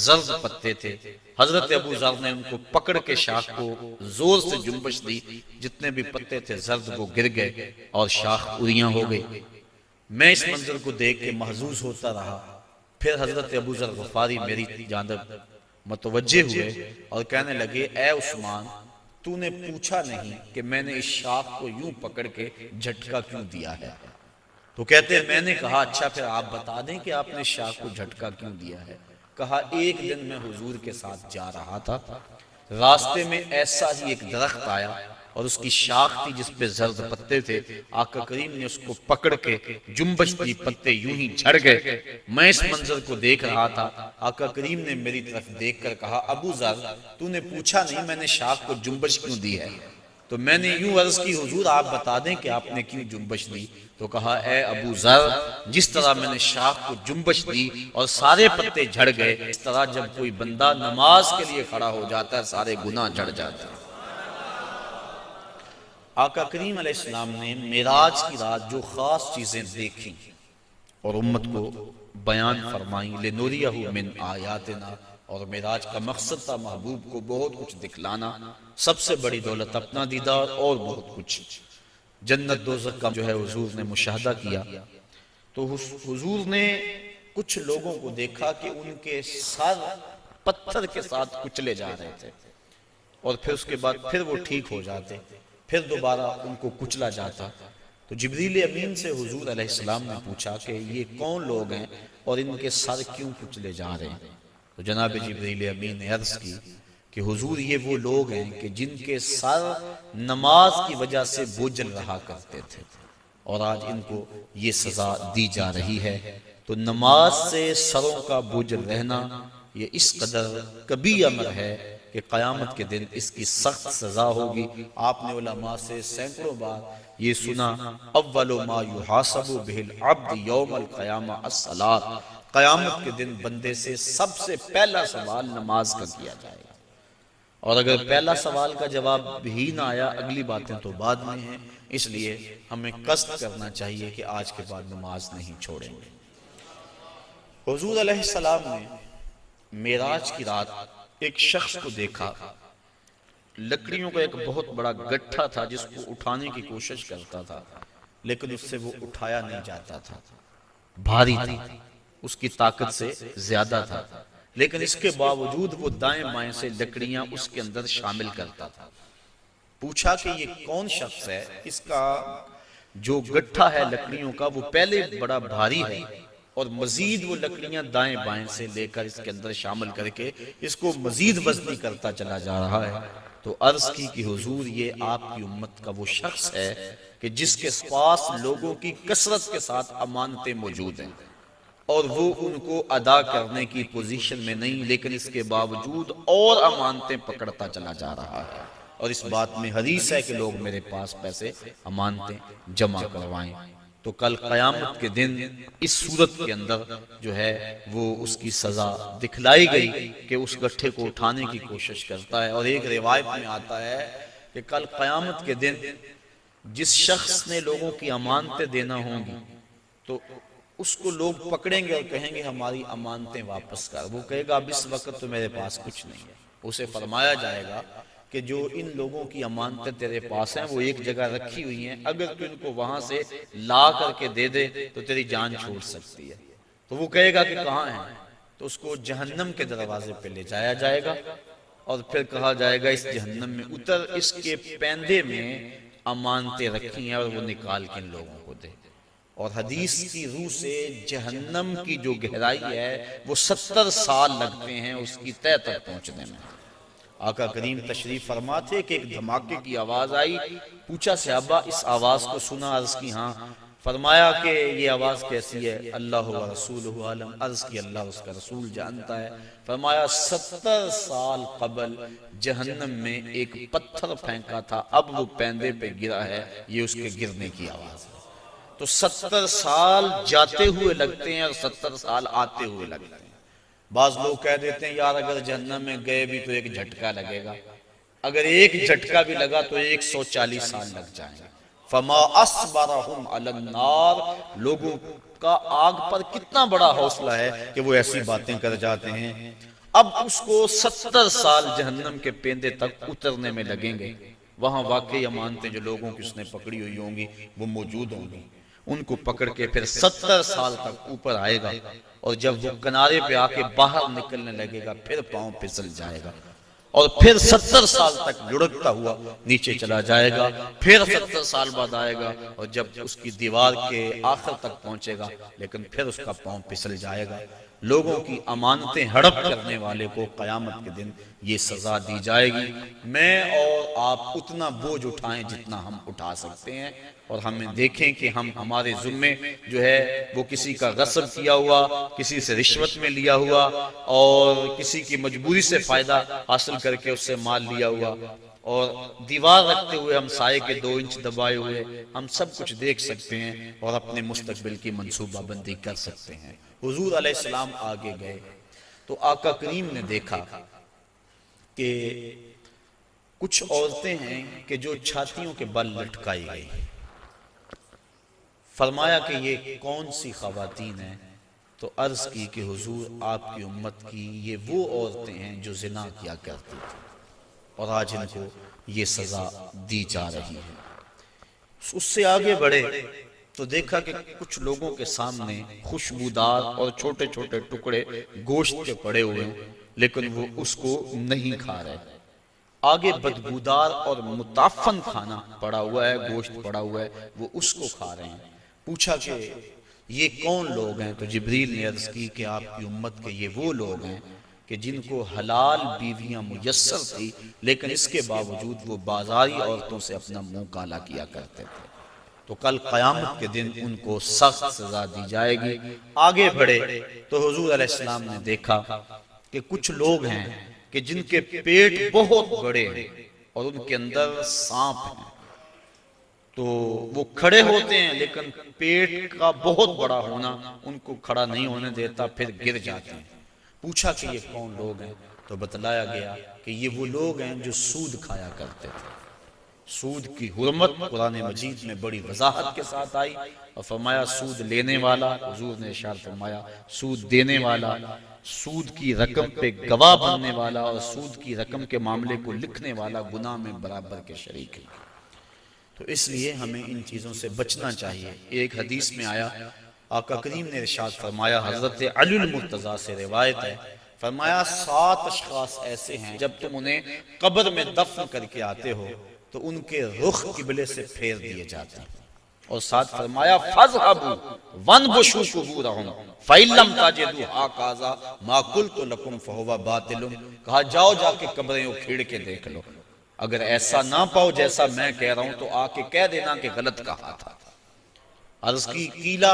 زرد پتے تھے۔ حضرت ابو ذر نے ان کو پکڑ کے شاخ کو زور سے جنبش دی، جتنے بھی پتے تھے زرد وہ گر گئے اور شاخ اریاں ہو گئی۔ میں اس منظر کو دیکھ کے محظوظ ہوتا رہا۔ پھر حضرت ابو ذر غفاری میری جانب متوجہ ہوئے اور کہنے لگے اے عثمان، تو نے پوچھا نہیں کہ میں نے اس شاخ کو یوں پکڑ کے جھٹکا کیوں دیا ہے؟ تو کہتے ہیں میں نے کہا اچھا پھر آپ بتا دیں کہ آپ نے شاخ کو جھٹکا کیوں دیا ہے؟ کہا ایک دن میں حضور کے ساتھ جا رہا تھا، راستے میں ایسا ہی ایک درخت آیا اور اس کی شاخ تھی جس پہ زرد پتے تھے، آقا کریم نے اس کو پکڑ کے جنبش دی، پتے یوں ہی جھڑ گئے۔ میں اس منظر کو دیکھ رہا تھا، آقا کریم نے میری طرف دیکھ کر کہا ابو ذر تو نے پوچھا نہیں میں نے شاخ کو جنبش کیوں دی ہے؟ تو میں نے یوں عرض کی حضور آپ بتا دیں کہ آپ نے کیوں جنبش دی؟ تو کہا اے ابو ذر جس طرح میں نے شاخ کو جنبش دی اور سارے پتے جھڑ گئے، اس طرح جب کوئی بندہ نماز کے لیے کھڑا ہو جاتا ہے سارے گناہ جھڑ جاتے ہیں۔ آقا کریم علیہ السلام نے معراج کی رات جو خاص چیزیں دیکھیں اور امت کو بیان فرمائیں، لِنُرِيَهُ مِنْ آیاتنا، اور معراج کا مقصد تھا محبوب کو بہت کچھ دکھلانا، سب سے بڑی دولت اپنا دیدار اور بہت کچھ، جنت دوزخ کا جو ہے حضور نے مشاہدہ کیا۔ تو حضور نے کچھ لوگوں کو دیکھا کہ ان کے سر پتھر کے ساتھ کچلے جا رہے تھے اور پھر اس کے بعد پھر وہ ٹھیک ہو جاتے، پھر دوبارہ ان کو کچلا جاتا۔ تو جبریل امین سے حضور علیہ السلام نے پوچھا کہ یہ کون لوگ ہیں اور ان کے سر کیوں کچلے جا رہے ہیں؟ تو جناب جبریل امین نے عرض کی کہ حضور یہ وہ لوگ ہیں کہ جن کے سر نماز کی وجہ سے بوجھل رہا کرتے تھے اور آج ان کو یہ سزا دی جا رہی ہے۔ تو نماز سے سروں کا بوجھل رہنا یہ اس قدر کبھی امر ہے کہ قیامت کے دن اس کی سخت سزا ہوگی۔ آپ نے علماء سے سینکڑوں بار یہ سنا اول ما یحاسب بہ العبد یوم القیامہ الصلاۃ، قیامت کے دن بندے سے سب سے پہلا سوال نماز کا کیا جائے گا، اور اگر پہلا سوال کا جواب بھی نہ آیا اگلی باتیں تو بعد میں ہیں، اس لیے ہمیں قصد کرنا چاہیے کہ آج کے بعد نماز نہیں چھوڑیں گے۔ حضور علیہ السلام نے معراج کی رات ایک شخص کو دیکھا، لکڑیوں کا ایک بہت بڑا گٹھا تھا جس کو اٹھانے کی کوشش کرتا تھا، لیکن اس سے وہ اٹھایا نہیں جاتا تھا، بھاری تھا، اس کی طاقت سے زیادہ تھا، لیکن اس کے باوجود وہ دائیں بائیں سے لکڑیاں اس کے اندر شامل کرتا تھا۔ پوچھا کہ یہ کون شخص ہے، اس کا جو گٹھا ہے لکڑیوں کا وہ پہلے بڑا بھاری ہے اور مزید وہ لکڑیاں دائیں بائیں سے لے کر اس کے اندر شامل کر کے اس کو مزید وزنی کرتا چلا جا رہا ہے۔ تو عرض کی کہ حضور یہ آپ کی امت کا وہ شخص ہے کہ جس کے پاس لوگوں کی کثرت کے ساتھ امانتیں موجود ہیں اور وہ ان کو ادا کرنے کی پوزیشن میں نہیں، لیکن اس کے باوجود اور امانتیں پکڑتا چلا جا رہا ہے، اور اس بات میں حدیث ہے کہ لوگ میرے پاس پیسے امانتیں جمع کروائیں۔ تو کل قیامت کے دن اس صورت کے اندر جو ہے وہ اس کی سزا دکھلائی گئی کہ اس گٹھے کو اٹھانے کی کوشش کرتا ہے، اور ایک روایت میں آتا ہے کہ کل قیامت کے دن جس شخص نے لوگوں کی امانتیں دینا ہوں گی تو اس کو لوگ پکڑیں گے اور کہیں گے ہماری امانتیں واپس کر، وہ کہے گا اب اس وقت تو میرے پاس کچھ نہیں ہے، اسے فرمایا جائے گا کہ جو ان لوگوں کی امانتیں تیرے پاس ہیں وہ ایک جگہ رکھی ہوئی ہیں، اگر تو ان کو وہاں سے لا کر کے دے دے تو تیری جان چھوٹ سکتی ہے، تو وہ کہے گا کہ کہاں ہیں، تو اس کو جہنم کے دروازے پہ لے جایا جائے گا اور پھر کہا جائے گا اس جہنم میں اتر، اس کے پیندے میں امانتیں رکھی ہیں اور وہ نکال کے ان لوگوں کو دے۔ اور حدیث کی روح سے جہنم کی جو گہرائی ہے وہ 70 سال لگتے ہیں اس کی تہہ تک پہنچنے میں۔ آقا کریم تشریف فرما تھے کہ ایک دھماکے کی آواز آئی، پوچھا صحابہ اس آواز کو سنا؟ عرض کی ہاں۔ فرمایا کہ یہ آواز کیسی ہے؟ اللہ و رسولہ عالم۔ عرض کی اللہ اس کا رسول جانتا ہے۔ فرمایا 70 سال قبل جہنم میں ایک پتھر پھینکا تھا، اب وہ پیندے پہ گرا ہے، یہ اس کے گرنے کی آواز ہے۔ تو 70 سال جاتے ہوئے لگتے ہیں اور 70 سال آتے ہوئے لگتے ہیں۔ بعض لوگ کہہ دیتے ہیں یار اگر جہنم میں گئے بھی تو ایک جھٹکا لگے گا، اگر ایک جھٹکا بھی لگا تو 140 سال لگ جائیں گے۔ فما اصبرہم علی النار، لوگوں کا آگ پر کتنا بڑا حوصلہ ہے کہ وہ ایسی باتیں کر جاتے ہیں۔ اب اس کو 70 سال جہنم کے پیندے تک اترنے میں لگیں گے، وہاں واقعی امانتیں جو لوگوں کی اس نے پکڑی ہوئی ہوں گی وہ موجود ہوں گی، ان کو پکڑ کے پھر 70 سال تک اوپر آئے گا، اور جب وہ کنارے پہ آ کے باہر نکلنے لگے گا پھر پاؤں پھسل جائے گا، اور پھر 70 سال تک لڑکتا ہوا نیچے چلا جائے گا، پھر 70 سال بعد آئے گا، اور جب اس کی دیوار کے آخر تک پہنچے گا لیکن پھر اس کا پاؤں پھسل جائے گا۔ لوگوں کی امانتیں ہڑپ کرنے والے کو قیامت کے دن یہ سزا دی جائے گی۔ میں اور آپ اتنا بوجھ اٹھائیں جتنا ہم اٹھا سکتے ہیں، اور ہمیں دیکھیں کہ ہم ہمارے ذمے جو ہے وہ کسی کا غصب کیا ہوا، کسی سے رشوت میں لیا ہوا، اور کسی کی مجبوری سے فائدہ حاصل کر کے اس سے مال لیا ہوا، اور دیوار رکھتے ہوئے ہم سائے کے 2 انچ دبائے ہوئے، ہم سب کچھ دیکھ سکتے ہیں اور اپنے مستقبل کی منصوبہ بندی کر سکتے ہیں۔ حضور علیہ السلام آگے گئے تو آقا کریم نے دیکھا کہ کچھ عورتیں ہیں کہ جو چھاتیوں کے بل لٹکائی گئی۔ فرمایا کہ یہ کون سی خواتین ہیں؟ تو عرض کی کہ حضور آپ کی امت کی یہ وہ عورتیں ہیں جو زنا کیا کرتی تھیں اور آج ان کو یہ سزا دی جا رہی ہے۔ اس سے آگے بڑھے تو دیکھا کہ کچھ لوگوں کے سامنے خوشبودار اور چھوٹے چھوٹے ٹکڑے گوشت کے پڑے ہوئے ہیں لیکن وہ اس کو نہیں کھا رہے۔ آگے بدبودار اور متعفن کھانا پڑا ہوا ہے، گوشت پڑا ہوا ہے، وہ اس کو کھا رہے ہیں۔ پوچھا کہ یہ کون لوگ ہیں؟ تو جبریل نے عرض کی کہ آپ کی امت کے یہ وہ لوگ ہیں کہ جن کو حلال بیویاں میسر تھی لیکن اس کے باوجود وہ بازاری عورتوں سے اپنا منہ کالا کیا کرتے تھے، تو کل قیامت کے دن ان کو سخت سزا دی جائے گی۔ آگے بڑھے تو حضور علیہ السلام نے دیکھا کہ کچھ لوگ ہیں کہ جن کے پیٹ بہت بڑے ہیں اور ان کے اندر سانپ ہیں، تو وہ کھڑے ہوتے ہیں لیکن پیٹ کا بہت بڑا ہونا ان کو کھڑا نہیں ہونے دیتا، پھر گر جاتے ہیں۔ پوچھا کہ یہ کون لوگ ہیں؟ تو بتلایا گیا کہ یہ وہ لوگ ہیں جو سود کھایا کرتے تھے۔ سود کی حرمت قرآن مجید میں بڑی وضاحت کے ساتھ آئی، اور فرمایا سود لینے والا، حضور نے ارشاد فرمایا سود دینے والا، سود کی رقم پہ گواہ بننے والا اور سود کی رقم کے معاملے کو لکھنے والا گناہ میں برابر کے شریک ہے۔ تو اس لیے ہمیں ان چیزوں سے بچنا چاہیے۔ ایک حدیث میں آیا، آقا کریم نے ارشاد فرمایا، حضرت علی المرتضیٰ سے روایت ہے، فرمایا 7 اشخاص ایسے ہیں جب تم انہیں قبر میں دفن کر کے آتے ہو تو ان کے رخ قبلے سے پھیر دیے جاتے ہیں، اور ساتھ فرمایا فَاذْهَبُوا وَانْبُشُوا قُبُورَهُمْ فَإِن لَّمْ تَجِدُوا هَٰكَذَا مَا قُلْتُ لَكُمْ فَهُوَ باطل۔ کہا جاؤ جا کے قبریں اکھیڑ کے دیکھ لو، اگر ایسا نہ پاؤ جیسا میں کہہ رہا ہوں تو آ کے کہہ دینا کہ غلط کہا تھا۔ عرض کی قیلا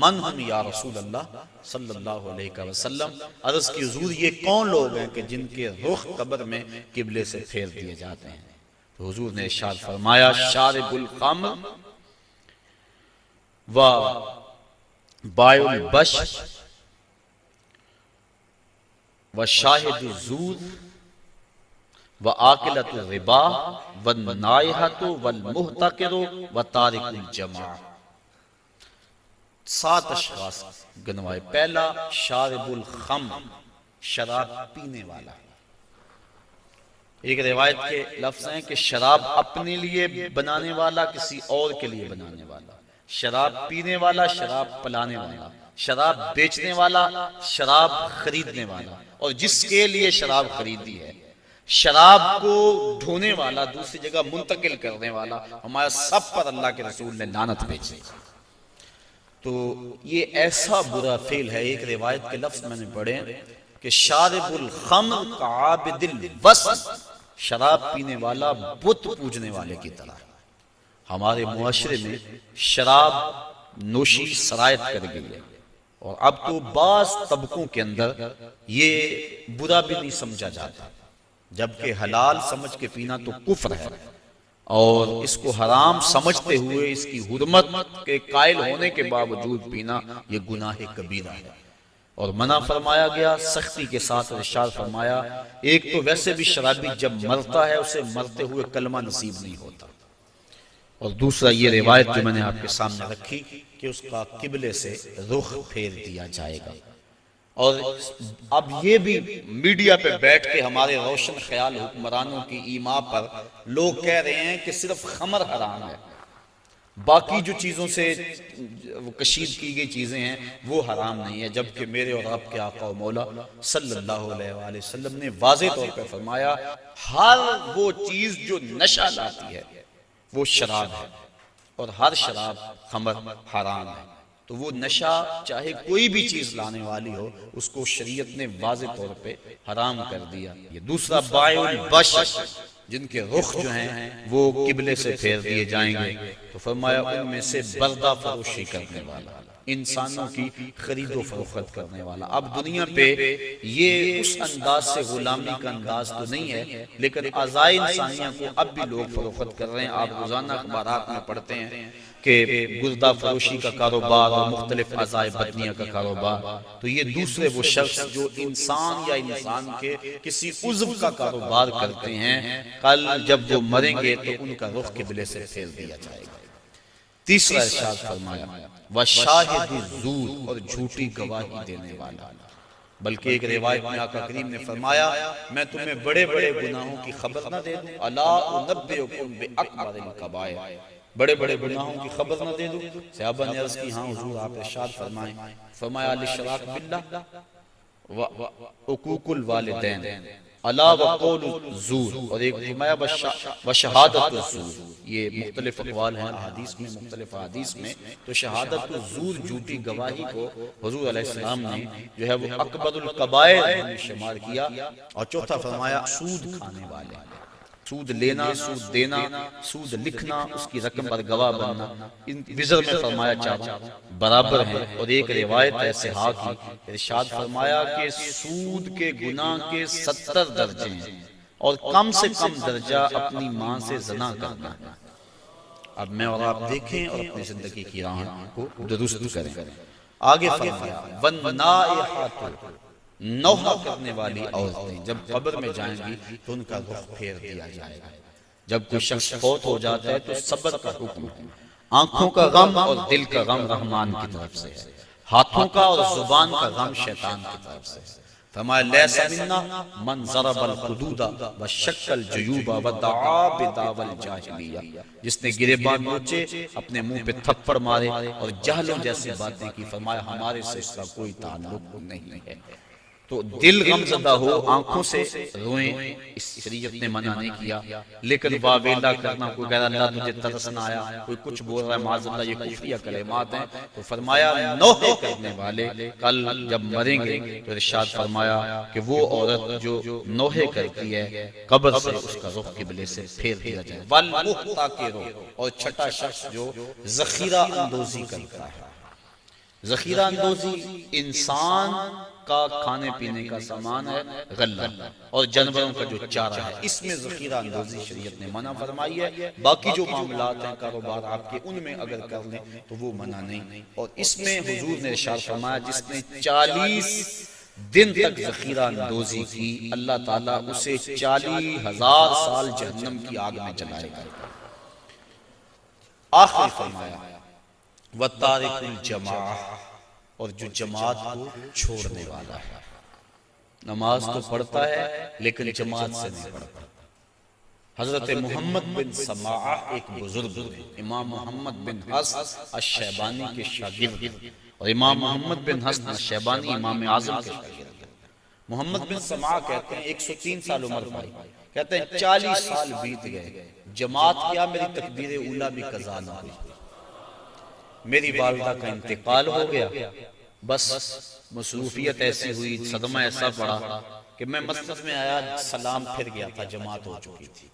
من ہم یا رسول اللہ صلی اللہ علیہ وسلم، عرض کی حضور یہ کون لوگ ہیں کہ جن کے رخ قبر میں قبلے سے پھیر دیے جاتے ہیں؟ تو حضور نے ارشاد فرمایا شارب الخمر و بائع البش و شاہد الزور و آکلۃ الربا والنائحۃ والمحتکر و تارک الجماع۔ 7 اشخاص گنوائے۔ پہلا شارب الخمر، شراب پینے والا۔ ایک روایت کے لفظ ہیں کہ شراب اپنے لیے بنانے والا، کسی اور کے لیے بنانے والا، شراب پینے والا، شراب پلانے والا، شراب بیچنے والا، شراب خریدنے والا، اور جس کے لیے شراب خریدی ہے، شراب کو ڈھونے والا، دوسری جگہ منتقل کرنے والا، ہمارا سب پر اللہ کے رسول نے لعنت بھیجی۔ تو یہ ایسا برا فعل ہے۔ ایک روایت کے لفظ میں نے پڑھے کہ شارب الخمر کعابد الوثن، شراب پینے والا بت پوجنے والے کی طرح۔ ہمارے معاشرے میں شراب نوشی سرایت کر گئی ہے، اور اب تو بعض طبقوں کے اندر یہ برا بھی نہیں سمجھا جاتا، جبکہ حلال سمجھ کے پینا تو کفر ہے، اور اس کو حرام سمجھتے ہوئے اس کی حرمت کے قائل ہونے کے باوجود پینا یہ گناہ کبیرہ ہے، اور منع فرمایا گیا سختی کے ساتھ۔ ارشاد فرمایا ایک تو ویسے بھی شرابی جب مرتا ہے اسے مرتے ہوئے کلمہ نصیب نہیں ہوتا، اور دوسرا یہ روایت جو میں نے آپ کے سامنے رکھی کہ اس کا قبلے سے رخ پھیر دیا جائے گا۔ اور اب یہ بھی میڈیا پہ بیٹھ کے ہمارے روشن خیال حکمرانوں کی ایما پر لوگ کہہ رہے ہیں کہ صرف خمر حرام ہے، باقی جو چیزوں سے کشید کی گئی چیزیں ہیں وہ حرام نہیں ہے، جبکہ میرے اور آپ کے آقا و مولا صلی اللہ علیہ وآلہ وسلم نے واضح طور پہ فرمایا ہر وہ چیز جو نشہ لاتی ہے وہ شراب ہے، اور ہر شراب خمر حرام ہے۔ تو وہ نشہ چاہے کوئی بھی چیز لانے والی ہو اس کو شریعت نے واضح طور پہ حرام کر دیا۔ یہ دوسرا بائع البش، جن کے رخ جو ہیں وہ قبلے سے پھیر دیے جائیں گے، تو فرمایا ان میں سے بردہ فروشی کرنے والا، انسانوں کی خرید و فروخت کرنے والا۔ اب دنیا پہ یہ اس انداز سے غلامی کا انداز تو نہیں ہے، لیکن اعضائے انسانیہ کو اب بھی لوگ فروخت کر رہے ہیں۔ آپ روزانہ اخبارات میں پڑھتے ہیں کہ گردہ فروشی کا کاروبار اور مختلف اعضائے بدنیہ کا کاروبار۔ تو یہ دوسرے وہ شخص جو انسان یا انسان کے کسی عضو کا کاروبار کرتے ہیں، کل جب وہ مریں گے تو ان کا رخ قبلے سے پھیر دیا جائے گا۔ تیسرا ارشاد فرمایا وشاہد الزور، اور جھوٹی گواہی دینے والا۔ بلکہ ایک روایت میں آقا کریم نے فرمایا میں تمہیں بڑے بڑے گناہوں کی خبر نہ دے دوں، الا انبئکم باکبر الکبائر، بڑے بڑے گناہوں کی خبر نہ دے دوں؟ صحابہ نے عرض کی ہاں حضور آپ ارشاد فرمائیں۔ فرمایا الاشراک باللہ وعقوق الوالدین الا وقول الزور، اور ایک فرمایا وشہادت الزور۔ یہ مختلف اقوال ہیں احادیث میں، مختلف احادیث میں، تو شہادت الزور جھوٹی گواہی کو حضور علیہ السلام نے جو ہے وہ اکبر الکبائر میں شمار کیا۔ اور چوتھا فرمایا سود کھانے والے، سود لینا، سود دینا، سود لکھنا، اس کی رقم پر گواہ بننا، ان وزر میں فرمایا چاروں برابر ہیں۔ اور ایک روایت ہے صحاح کی، ارشاد فرمایا کہ سود کے گناہ کے 70 درجے ہیں، اور کم سے کم درجہ اپنی ماں سے زنا کرنا، اب میں اور آپ دیکھیں اور اپنی زندگی کی راہ کو درست کریں۔ آگے فرمایا وَالنَّائِحَاتُ، نوحہ کرنے والی عورتیں جب قبر میں جائیں گی تو ان کا رخ پھیر دیا جائے گا۔ جب کوئی شخص فوت ہو جاتا ہے تو صبر کا حکم ہے۔ آنکھوں کا غم اور دل کا غم رحمان کی طرف سے ہے، ہاتھوں کا اور زبان کا غم شیطان کی طرف سے ہے۔ فرمایا لیس منا من ضرب الخدود وشق الجیوب ودعا بدعوی الجاہلیہ، جس نے گریبان نوچے، اپنے منہ پہ تھپڑ مارے اور جہلوں جیسی باتیں کی، فرمایا ہمارے سے اس کا کوئی تعلق نہیں ہے۔ تو دل غم زدہ ہو، آنکھوں سے روئیں، اس شریعت نے منع نہیں کیا، لیکن واویلا کرنا، کوئی کہہ رہا اللہ تجھے ترس نہ آیا، کوئی کچھ بول رہا ہے معاذ اللہ، یہ کفریہ کلمات ہیں۔ تو فرمایا نوحے کرنے والے کل جب مریں گے تو ارشاد فرمایا کہ وہ عورت جو نوحے کرتی ہے قبر سے اس کا رخ قبلے سے پھیر دیا جائے۔ والمحتکر، اور چھٹا شخص جو ذخیرہ اندوزی کرتا ہے۔ ذخیرہ اندوزی انسان کا کھانے پینے کا سامان ہے، غلہ، اور جانوروں کا جو چارہ ہے، اس میں ذخیرہ اندوزی شریعت نے منع فرمائی ہے۔ باقی جو معاملات ہیں کاروبار آپ کے، ان میں اگر کر لیں تو وہ منع نہیں۔ اور اس میں حضور نے ارشاد فرمایا جس نے 40 دن تک ذخیرہ اندوزی کی، اللہ تعالیٰ اسے 40,000 سال جہنم کی آگ میں جلائے گا۔ آخر فرمایا وَتَارِكُ الْجَمَاعَةِ، اور جو جماعت کو چھوڑنے والا ہے، نماز تو پڑھتا ہے لیکن جماعت سے نہیں پڑھتا۔ حضرت محمد بن سماعہ ایک بزرگ ہیں، امام محمد بن حسن الشیبانی کے شاگرد، اور امام محمد بن حسن الشیبانی امام اعظم کے شاگرد۔ محمد بن سماعہ کہتے ہیں 103 سال عمر پائی، کہتے ہیں 40 سال بیت گئے، جماعت کیا میری تکبیر اولیٰ بھی قضا نہ ہوئی، میری والدہ کا انتقال ہو گیا، بس مصروفیت ایسی ہوئی، صدمہ ایسا پڑا کہ میں مسجد میں آیا، سلام پھر گیا تھا، جماعت ہو چکی تھی،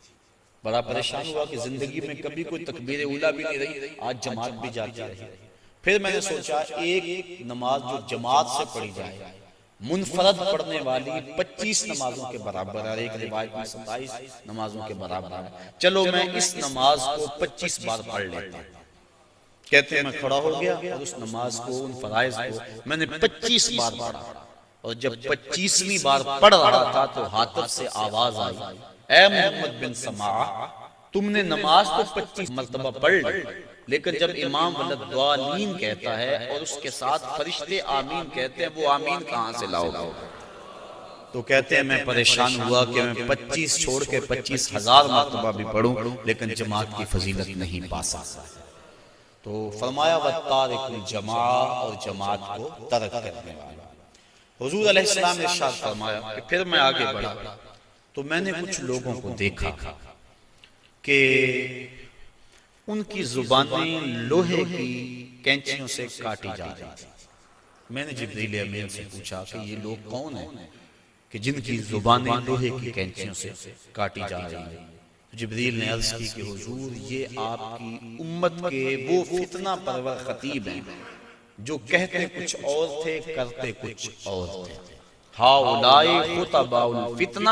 بڑا پریشان ہوا کہ زندگی میں کبھی کوئی تکبیر اولیٰ بھی نہیں رہی، آج جماعت بھی جاتی رہی۔ پھر میں نے سوچا ایک نماز جو جماعت سے پڑھی جائے، منفرد پڑھنے والی 25 نمازوں کے برابر ہے، ایک روایت میں 27 نمازوں کے برابر ہے، چلو میں اس نماز کو 25 بار پڑھ لیتا ہوں۔ کہتے ہیں میں کھڑا ہو گیا اور اس نماز کو، ان فرائض کو میں نے 25 بار پڑھا، اور جب 25ویں بار پڑھ رہا تھا تو حاطب سے آواز آئی، اے محمد بن سماعہ تم نے نماز تو 25 مرتبہ پڑھ لی، لیکن جب امام ولدوالین کہتا ہے اور اس کے ساتھ فرشتے آمین کہتے ہیں، وہ آمین کہاں سے لاؤ گے؟ تو کہتے ہیں میں پریشان ہوا کہ میں 25 چھوڑ کے 25,000 مرتبہ بھی پڑھوں لیکن جماعت کی فضیلت نہیں پا سکتا۔ تو فرمایا وَالتَّارِكُ الْجَمَاعَةِ، اور جماعت کو ترک کرنے والا۔ حضور علیہ السلام نے ارشاد فرمایا کہ پھر میں آگے بڑھا تو میں نے کچھ لوگوں کو دیکھا کہ ان کی زبانیں لوہے کی کینچیوں سے کاٹی جا رہی تھی۔ میں نے جبریل امین سے پوچھا کہ یہ لوگ کون ہیں کہ جن کی زبانیں لوہے کی کینچیوں سے کاٹی جا رہی ہیں؟ جبریل نے عرض کی کہ حضور یہ آپ کی امت کے وہ فتنہ پرور خطیب ہیں جو کہتے کچھ اور تھے کرتے کچھ اور تھے۔ ہاؤلائی خطباء الفتنہ،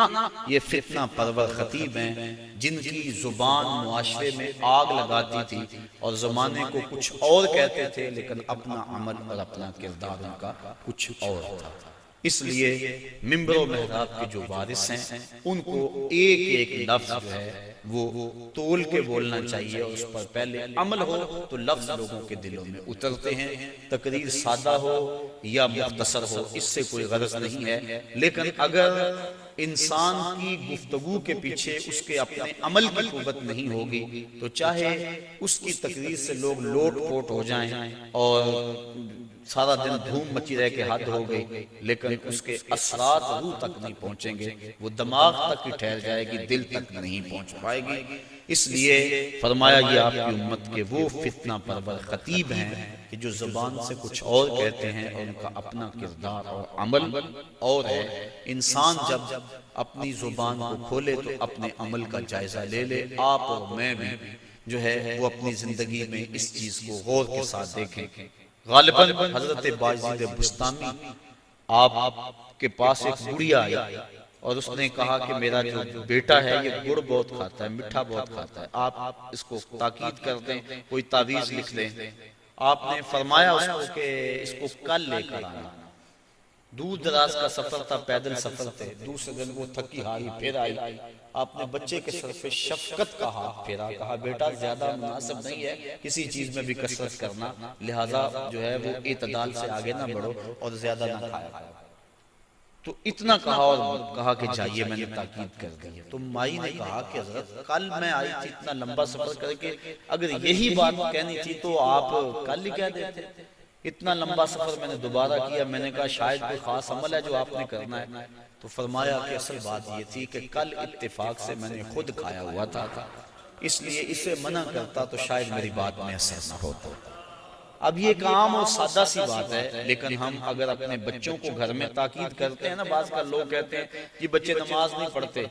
یہ فتنہ پرور خطیب ہیں جن کی زبان معاشرے میں آگ لگاتی تھی اور زمانے کو کچھ اور کہتے تھے لیکن اپنا عمل اور اپنا کردار ان کا کچھ اور تھا۔ اس لیے ممبر و محراب کے جو وارث ہیں ان کو ایک ایک لفظ جو ہے وہ تول کے بولنا چاہیے، اور اس پر پہلے عمل ہو تو لفظ لوگوں کے دلوں میں اترتے ہیں۔ تقریر سادہ ہو یا مختصر ہو اس سے کوئی غرض نہیں ہے، لیکن اگر انسان کی گفتگو کے پیچھے اس کے اپنے عمل کی قوت نہیں ہوگی تو چاہے اس کی تقریر سے لوگ لوٹ پوٹ ہو جائیں اور سارا دن دھوم مچی رہ کے حد ہو گئی، لیکن اس کے اثرات روح تک نہیں پہنچیں گے، وہ دماغ تک ہی ٹھہر جائے گی، دل تک نہیں پہنچ پائے گی۔ اس لیے فرمایا یہ آپ کی امت کے وہ فتنہ پرور خطیب ہیں کہ جو زبان سے کچھ اور کہتے ہیں اور ان کا اپنا کردار اور عمل اور ہے۔ انسان جب اپنی زبان کو کھولے تو اپنے عمل کا جائزہ لے لے۔ آپ اور میں بھی جو ہے وہ اپنی زندگی میں اس چیز کو غور کے ساتھ دیکھیں۔ غالباً حضرت بایزید بستامی آپ کے پاس ایک بڑھیا آئی، اور اس نے کہا کہ میرا جو بیٹا ہے یہ گڑ بہت کھاتا ہے، میٹھا بہت کھاتا ہے، آپ اس کو تاکید کر دیں، کوئی تعویذ لکھ دیں۔ آپ نے فرمایا اس کو کہ اس کو کل لے کر آنا۔ دور دراز کا سفر تھا، پیدل سفر تھے، دوسرے دن وہ تھکی ہاری پھر آئی۔ آپ نے بچے کے سر پہ شفقت کا ہاتھ پھیرا، کہا بیٹا زیادہ مناسب نہیں ہے کسی چیز میں بھی کثرت کرنا، لہٰذا جو ہے وہ اعتدال سے آگے نہ بڑھو اور زیادہ نہ کھایا کرو۔ تو اتنا کہا اور کہا کہ جائیے، میں نے تاکید کر دی۔ تو مائی نے کہا کہ حضرت کل میں آئی تھی اتنا لمبا سفر کر کے، اگر یہی بات کہنی تھی تو آپ کل ہی کہہ دیتے، اتنا لمبا سفر میں نے دوبارہ کیا۔ میں نے کہا شاید کوئی خاص عمل ہے جو آپ نے کرنا ہے۔ تو فرمایا کہ اصل بات یہ تھی کہ کل اتفاق سے میں نے خود کھایا ہوا تھا، اس لیے اسے منع کرتا تو شاید میری بات میں اثر نہ ہوتا۔ اب یہ ایک عام اور سادہ سی بات ہے، لیکن ہم اگر اپنے بچوں کو گھر میں تاکید کرتے ہیں نا، بعض کا لوگ کہتے ہیں یہ بچے نماز نہیں پڑھتے،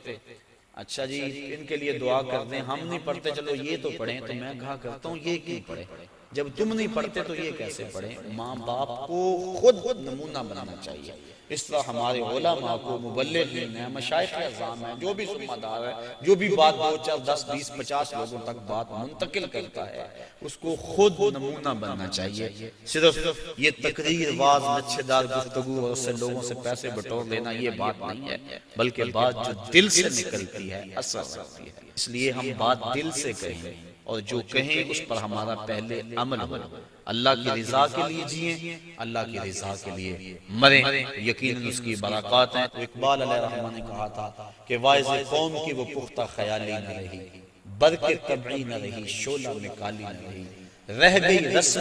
اچھا جی ان کے لیے دعا کر دیں، ہم نہیں پڑھتے چلو یہ تو پڑھیں۔ تو میں کہا کرتا ہوں یہ کیوں پڑھیں؟ جب تم نہیں پڑھتے تو یہ کیسے پڑھیں؟ ماں باپ کو خود نمونہ بنانا چاہیے۔ اس طرح ہمارے علماء کو، مبلغین ہیں، مشائخ اعظام ہیں، جو بھی ذمہ دار ہے، جو بھی بات 2 4 10 20 50 لوگوں تک بات منتقل کرتا ہے، اس کو خود نمونہ بننا چاہیے۔ صرف یہ تقریر، واز، لچھے دار گفتگو اور اس سے لوگوں سے پیسے بٹور لینا یہ بات نہیں ہے، بلکہ بات جو دل سے نکلتی ہے اثر رکھتی ہے۔ اس لیے ہم بات دل سے کہیں اور جو کہیں اس پر ہمارا پہلے عمل ہو۔ اللہ کی رضا کے لیے جئیں، اللہ کی رضا کے لیے مریں، یقیناً اس کی برکات ہیں۔ تو اقبال علیہ رحمہ نے کہا تھا کہ واعظ قوم کی وہ پختہ خیالی نہ رہی، برق طبعی نہ رہی، شعلہ میں کالی نہ رہی، رہ گئی رسم